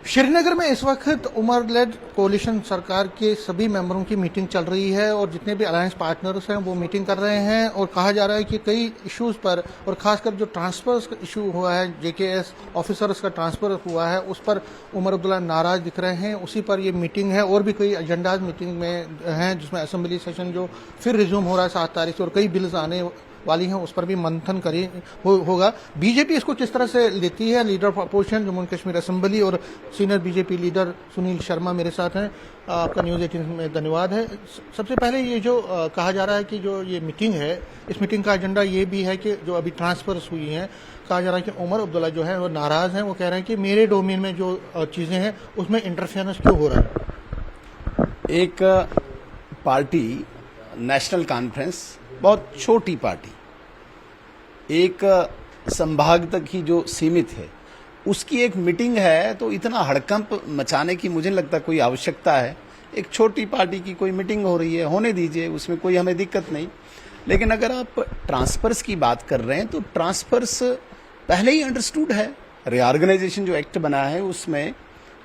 श्रीनगर में इस वक्त उमर लेड कोलिशन सरकार के सभी मेंबरों की मीटिंग चल रही है और जितने भी अलायंस पार्टनर्स हैं वो मीटिंग कर रहे हैं और कहा जा रहा है कि कई इश्यूज पर और खासकर जो ट्रांसफर्स का इशू हुआ है, जेकेएस ऑफिसर्स का ट्रांसफर हुआ है, उस पर उमर अब्दुल्ला नाराज दिख रहे हैं। उसी पर ये मीटिंग है और भी कई एजेंडाज मीटिंग में हैं, जिसमें असेंबली सेशन जो फिर रिज्यूम हो रहा है 7 तारीख से और कई बिल्स आने वाली हैं, उस पर भी मंथन होगा। बीजेपी इसको किस तरह से लेती है? Leader of opposition Jammu Kashmir assembly और senior BJP leader Sunil Sharma मेरे साथ हैं। आपका न्यूज़ 18 में धन्यवाद है। सबसे पहले ये जो कहा जा रहा है कि जो ये मीटिंग है, इस मीटिंग का एजेंडा ये भी है कि जो अभी ट्रांसफर्स हुई हैं, कहा जा रहा है कि उमर अब्दुल्ला जो है वो नाराज हैं। वो कह रहे हैं कि मेरे डोमेन में जो चीज़ें हैं उसमें इंटरफेरेंस क्यों हो रहा है। एक पार्टी नेशनल कॉन्फ्रेंस बहुत छोटी पार्टी, एक संभाग तक ही जो सीमित है, उसकी एक मीटिंग है तो इतना हड़कंप मचाने की मुझे नहीं लगता कोई आवश्यकता है। एक छोटी पार्टी की कोई मीटिंग हो रही है, होने दीजिए, उसमें कोई हमें दिक्कत नहीं। लेकिन अगर आप ट्रांसफर्स की बात कर रहे हैं तो ट्रांसफर्स पहले ही अंडरस्टूड है। रीऑर्गेनाइजेशन जो एक्ट बना है उसमें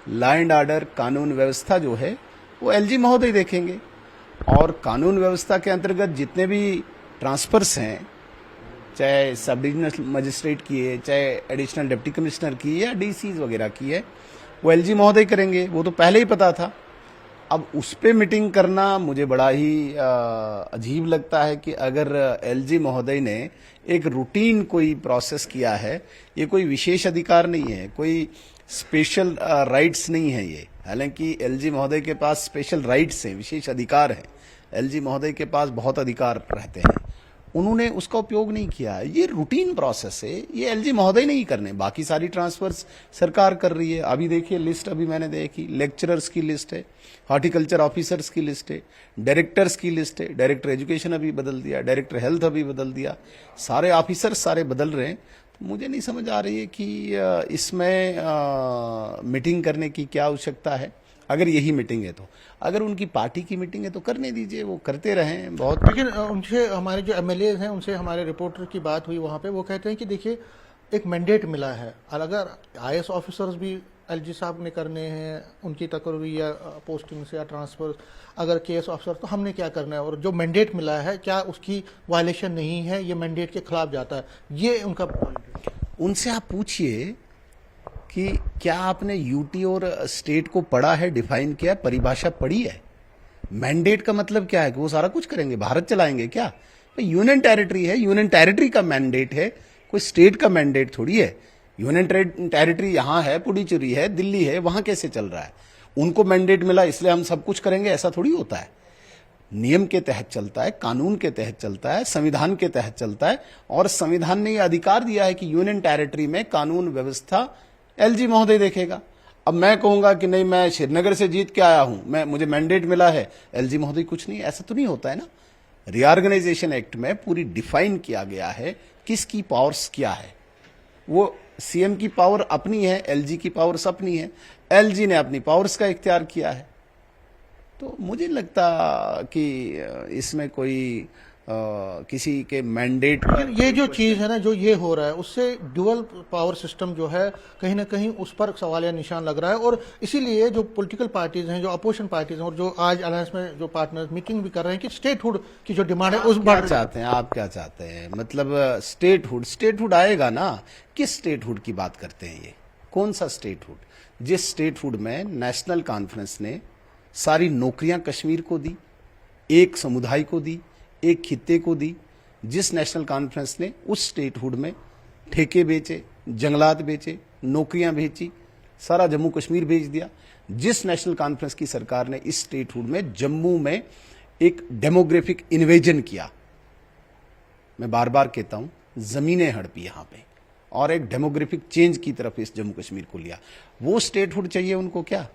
लॉ एंड ऑर्डर, कानून व्यवस्था जो है वो एलजी महोदय देखेंगे और कानून व्यवस्था के अंतर्गत जितने भी ट्रांसफर्स हैं, चाहे सब डिविजनल मजिस्ट्रेट की है, चाहे एडिशनल डिप्टी कमिश्नर की है या डीसीज वगैरह की है, वो एलजी महोदय करेंगे। वो तो पहले ही पता था। अब उस पे मीटिंग करना मुझे बड़ा ही अजीब लगता है कि अगर एलजी महोदय ने एक रूटीन कोई प्रोसेस किया है, ये कोई विशेष अधिकार नहीं है, कोई स्पेशल राइट्स नहीं है ये। हालांकि एलजी महोदय के पास स्पेशल राइट्स हैं, विशेष अधिकार हैं। एलजी महोदय के पास बहुत अधिकार रहते हैं, उन्होंने उसका उपयोग नहीं किया। ये रूटीन प्रोसेस है, ये एलजी महोदय नहीं करने, बाकी सारी ट्रांसफर्स सरकार कर रही है। अभी देखिए लिस्ट, अभी मैंने देखी, लेक्चरर्स की लिस्ट है, हॉर्टिकल्चर ऑफिसर्स की लिस्ट है, डायरेक्टर्स की लिस्ट है, डायरेक्टर एजुकेशन अभी बदल दिया, डायरेक्टर हेल्थ अभी बदल दिया, सारे ऑफिसर्स सारे बदल रहे हैं। तो मुझे नहीं समझ आ रही है कि इसमें मीटिंग करने की क्या आवश्यकता है। अगर यही मीटिंग है तो, अगर उनकी पार्टी की मीटिंग है तो करने दीजिए, वो करते रहें बहुत। लेकिन उनसे हमारे जो एमएलए हैं, उनसे हमारे रिपोर्टर की बात हुई वहाँ पे, वो कहते हैं कि देखिए एक मैंडेट मिला है, अगर आईएएस ऑफिसर्स भी एलजी साहब ने करने हैं, उनकी तकर्री या पोस्टिंग से या ट्रांसफर, अगर केएस ऑफिसर, तो हमने क्या करना है। और जो मैंडेट मिला है क्या उसकी वायलेशन नहीं है, ये मैंडेट के खिलाफ जाता है, ये उनका पॉइंट है। उनसे आप पूछिए कि क्या आपने यूटी और स्टेट को पढ़ा है, डिफाइन किया, परिभाषा पढ़ी है। मैंडेट का मतलब क्या है कि वो सारा कुछ करेंगे, भारत चलाएंगे क्या? यूनियन टेरिटरी है, यूनियन टेरिटरी का मैंडेट है, कोई स्टेट का मैंडेट थोड़ी है। यूनियन टेरिटरी यहां है, पुडुचेरी है, दिल्ली है, वहां कैसे चल रहा है? उनको मैंडेट मिला इसलिए हम सब कुछ करेंगे, ऐसा थोड़ी होता है। नियम के तहत चलता है, कानून के तहत चलता है, संविधान के तहत चलता है और संविधान ने यह अधिकार दिया है कि यूनियन टेरिटरी में कानून व्यवस्था एलजी महोदय देखेगा। अब मैं कहूंगा कि नहीं, मैं श्रीनगर से जीत के आया हूं, मुझे मैंडेट मिला है, एलजी महोदय कुछ नहीं, ऐसा तो नहीं होता है ना। रीऑर्गेनाइजेशन एक्ट में पूरी डिफाइन किया गया है किसकी पावर्स क्या है। वो सीएम की पावर अपनी है, एलजी की पावर्स अपनी है, एलजी ने अपनी पावर्स का इख्तियार किया है। तो मुझे लगता कि इसमें कोई किसी के मैंडेट पर ये जो चीज है ना, जो ये हो रहा है, उससे ड्यूअल पावर सिस्टम जो है कहीं ना कहीं उस पर सवालिया निशान लग रहा है। और इसीलिए जो पॉलिटिकल पार्टीज हैं, जो अपोजिशन पार्टीज हैं और जो आज अलायंस में जो पार्टनर्स मीटिंग भी कर रहे हैं कि स्टेटहुड की जो डिमांड है उस बढ़ चाहते हैं। आप क्या चाहते हैं? मतलब स्टेटहुड आएगा ना। किस स्टेटहुड की बात करते हैं? ये कौन सा स्टेटहुड? जिस स्टेटहुड में नेशनल कॉन्फ्रेंस ने सारी नौकरियां कश्मीर को दी, एक समुदाय को दी, एक खित्ते को दी, जिस नेशनल कॉन्फ्रेंस ने उस स्टेटहुड में ठेके बेचे, जंगलात बेचे, नौकरियां बेची, सारा जम्मू कश्मीर बेच दिया, जिस नेशनल कॉन्फ्रेंस की सरकार ने इस स्टेटहुड में जम्मू में एक डेमोग्राफिक इन्वेजन किया, मैं बार बार कहता हूं, जमीनें हड़पी यहां पे और एक डेमोग्राफिक चेंज की तरफ इस जम्मू कश्मीर को लिया, वो स्टेटहुड चाहिए उनको क्या?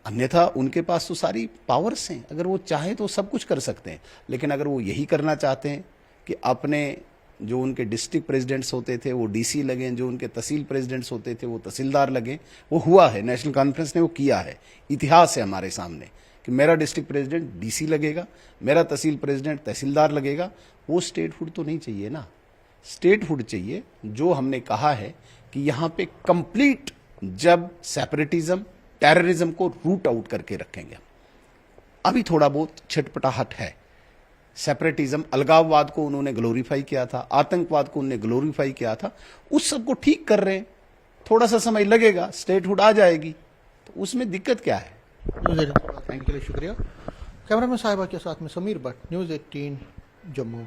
अन्यथा उनके पास तो सारी पावर्स हैं, अगर वो चाहे तो सब कुछ कर सकते हैं। लेकिन अगर वो यही करना चाहते हैं कि अपने जो उनके डिस्ट्रिक्ट प्रेसिडेंट्स होते थे वो डीसी लगें, जो उनके तहसील प्रेसिडेंट्स होते थे वो तहसीलदार लगें, वो हुआ है, नेशनल कॉन्फ्रेंस ने वो किया है, इतिहास है हमारे सामने कि मेरा डिस्ट्रिक्ट प्रेसिडेंट डीसी लगेगा, मेरा तहसील प्रेसिडेंट तहसीलदार लगेगा। वो स्टेटहुड तो नहीं चाहिए ना। स्टेटहुड चाहिए जो हमने कहा है कि यहाँ पे कंप्लीट जब सेपरेटिज्म टेररिज्म को रूट आउट करके रखेंगे। अभी थोड़ा बहुत छटपटाहट है। सेपरेटिज्म, अलगाववाद को उन्होंने ग्लोरीफाई किया था, आतंकवाद को उन्होंने ग्लोरीफाई किया था, उस सब को ठीक कर रहे हैं। थोड़ा सा समय लगेगा, स्टेटहुड आ जाएगी, तो उसमें दिक्कत क्या है। थैंक यू, शुक्रिया। कैमरामैन साहिबा के साथ में समीर भट्ट, न्यूज़ 18 जम्मू।